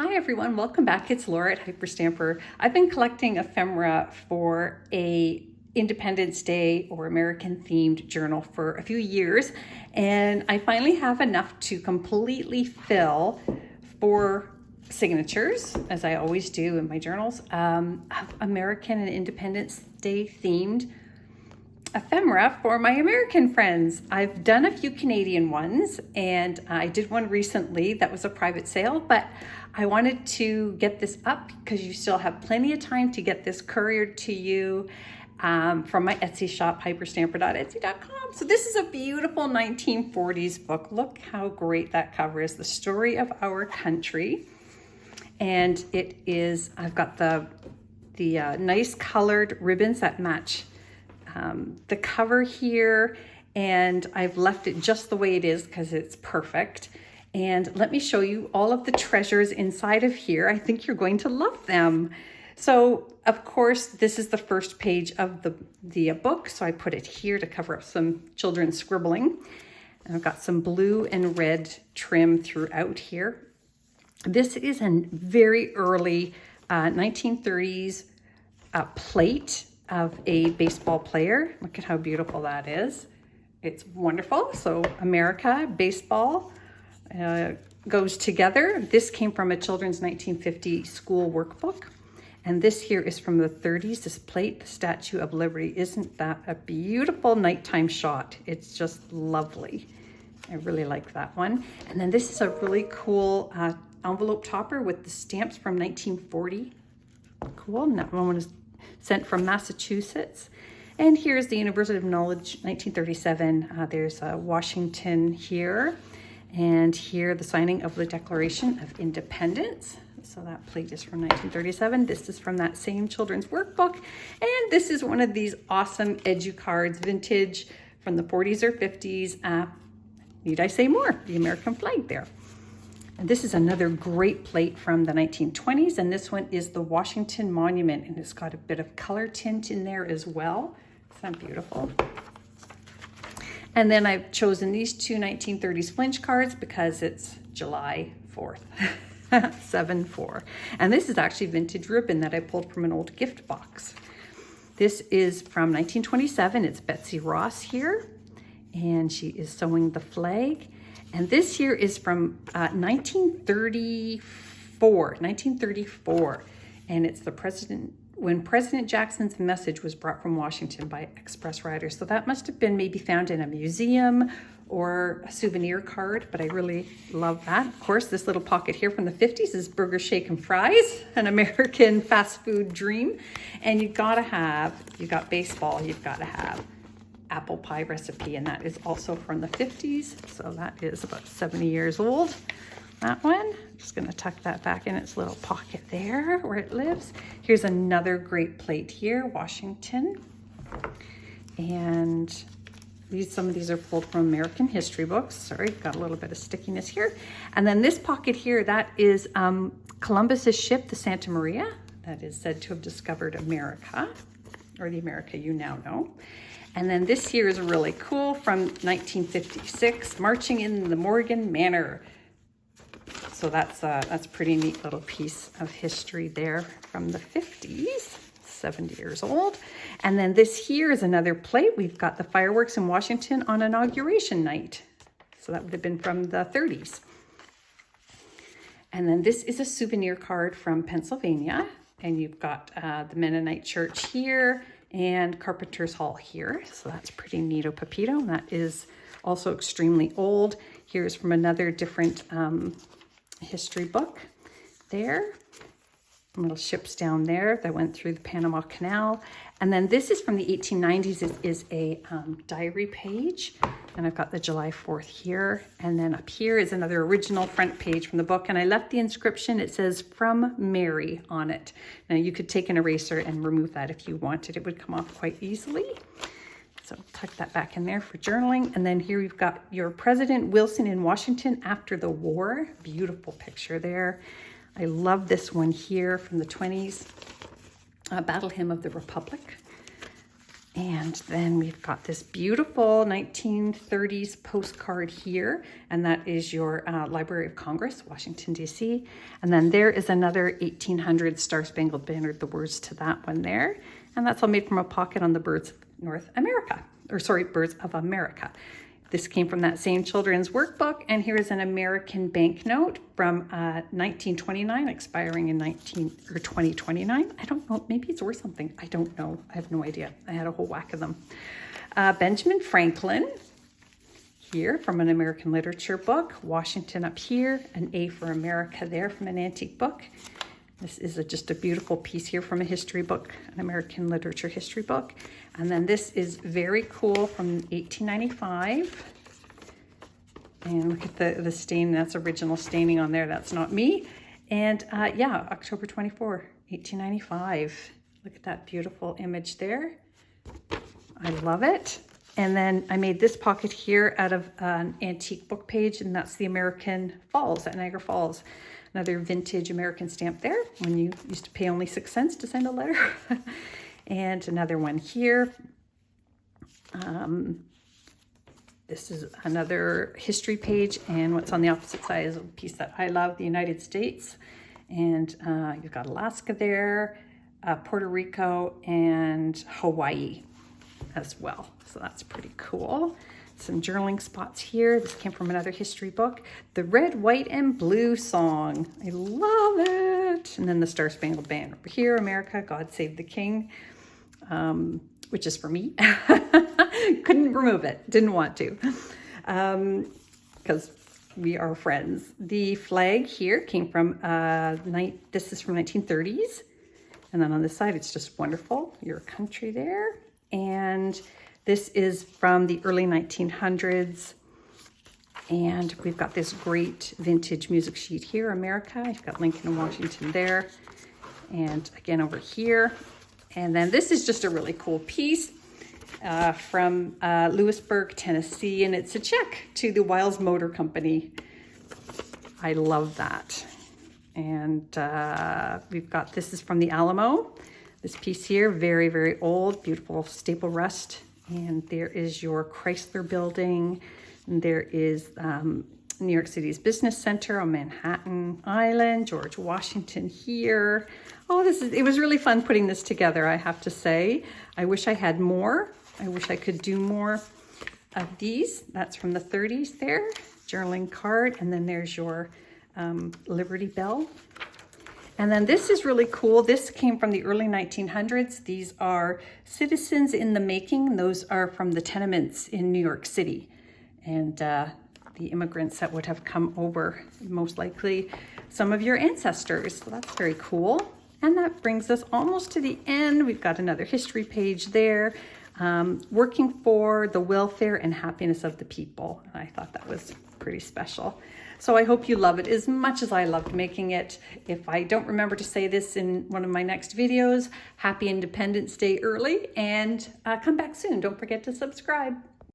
Hi everyone, welcome back. It's Laura at Hyperstamper. I've been collecting ephemera for a Independence Day or American themed journal for a few years, and I finally have enough to completely fill 4 signatures, as I always do in my journals, of American and Independence Day themed ephemera for my American friends. I've done a few Canadian ones, and I did one recently that was a private sale, but I wanted to get this up because you still have plenty of time to get this couriered to you from my Etsy shop, hyperstamper.etsy.com. So this is a beautiful 1940s book. Look how great that cover is. The story of our country. And it is, I've got the nice colored ribbons that match the cover here, and I've left it just the way it is because it's perfect. And let me show you all of the treasures inside of here. I think you're going to love them. So of course, this is the first page of the book, so I put it here to cover up some children's scribbling. And I've got some blue and red trim throughout here. This is a very early 1930s plate of a baseball player. Look at how beautiful that is. It's wonderful. So America, baseball goes together. This came from a children's 1950 school workbook. And this here is from the 30s, this plate, the Statue of Liberty. Isn't that a beautiful nighttime shot? It's just lovely. I really like that one. And then this is a really cool envelope topper with the stamps from 1940. Cool. And that one was sent from Massachusetts. And here's the University of Knowledge, 1937. There's Washington here. And here the signing of the Declaration of Independence. So that plate is from 1937. This is from that same children's workbook. And this is one of these awesome edu-cards, vintage from the 40s or 50s. Need I say more? The American flag there. And this is another great plate from the 1920s, and this one is the Washington Monument, and it's got a bit of color tint in there as well. Isn't that beautiful? And then I've chosen these 2 1930s flinch cards because it's July 4th, 7-4. And this is actually vintage ribbon that I pulled from an old gift box. This is from 1927. It's Betsy Ross here, and she is sewing the flag. And this here is from 1934, and it's when President Jackson's message was brought from Washington by express riders. So that must have been maybe found in a museum or a souvenir card, but I really love that. Of course, this little pocket here from the 50s is Burger, Shake, and Fries, an American fast food dream. And you've got to have, if you've got baseball, you've got to have apple pie recipe, and that is also from the 50s. So that is about 70 years old, that one. I'm just gonna tuck that back in its little pocket there where it lives. Here's another great plate here, Washington. And some of these are pulled from American history books. Sorry, got a little bit of stickiness here. And then this pocket here, that is Columbus's ship, the Santa Maria, that is said to have discovered America, or the America you now know. And then this here is really cool from 1956, Marching in the Morgan Manor. So that's a pretty neat little piece of history there from the 50s, 70 years old. And then this here is another plate. We've got the fireworks in Washington on Inauguration Night. So that would have been from the 30s. And then this is a souvenir card from Pennsylvania. And you've got the Mennonite Church here and Carpenter's Hall here. So that's pretty neato Pepito. And that is also extremely old. Here's from another different history book there. Little ships down there that went through the Panama Canal. And then this is from the 1890s. It is a diary page. And I've got the July 4th here. And then up here is another original front page from the book. And I left the inscription. It says, "From Mary" on it. Now you could take an eraser and remove that if you wanted. It would come off quite easily. So tuck that back in there for journaling. And then here we've got your President Wilson in Washington after the war. Beautiful picture there. I love this one here from the 20s, Battle Hymn of the Republic. And then we've got this beautiful 1930s postcard here, and that is your Library of Congress, Washington, D.C. And then there is another 1800 Star Spangled Banner, the words to that one there. And that's all made from a pocket on the birds of North America, or sorry, birds of America. This came from that same children's workbook, and here is an American banknote from 1929, expiring in 2029. I don't know, maybe it's worth something. I don't know. I have no idea. I had a whole whack of them. Benjamin Franklin, here from an American literature book. Washington up here, an A for America there from an antique book. This is just a beautiful piece here from a history book, an American literature history book. And then this is very cool from 1895. And look at the stain, that's original staining on there. That's not me. And yeah, October 24, 1895. Look at that beautiful image there. I love it. And then I made this pocket here out of an antique book page, and that's the American Falls at Niagara Falls. Another vintage American stamp there when you used to pay only 6 cents to send a letter. And another one here. This is another history page, and what's on the opposite side is a piece that I love, the United States. And you've got Alaska there, Puerto Rico, and Hawaii as well. So that's pretty cool. Some journaling spots here. This came from another history book. The Red, White, and Blue song. I love it. And then the Star Spangled Banner over here, America, God Save the King, which is for me. Couldn't remove it. Didn't want to, because we are friends. The flag here came from, this is from 1930s. And then on this side, it's just wonderful. Your country there. And this is from the early 1900s. And we've got this great vintage music sheet here, America. You've got Lincoln and Washington there. And again over here. And then this is just a really cool piece from Lewisburg, Tennessee. And it's a check to the Wiles Motor Company. I love that. And we've got, this is from the Alamo. This piece here, very, very old, beautiful staple rust. And there is your Chrysler building. And there is New York City's Business Center on Manhattan Island, George Washington here. Oh, it was really fun putting this together, I have to say. I wish I had more. I wish I could do more of these. That's from the 30s there, journaling card. And then there's your Liberty Bell. And then this is really cool. This came from the early 1900s. These are Citizens in the Making. Those are from the tenements in New York City. And the immigrants that would have come over, most likely some of your ancestors. So that's very cool. And that brings us almost to the end. We've got another history page there. Working for the welfare and happiness of the people. And I thought that was pretty special. So I hope you love it as much as I loved making it. If I don't remember to say this in one of my next videos, happy Independence Day early, and come back soon. Don't forget to subscribe.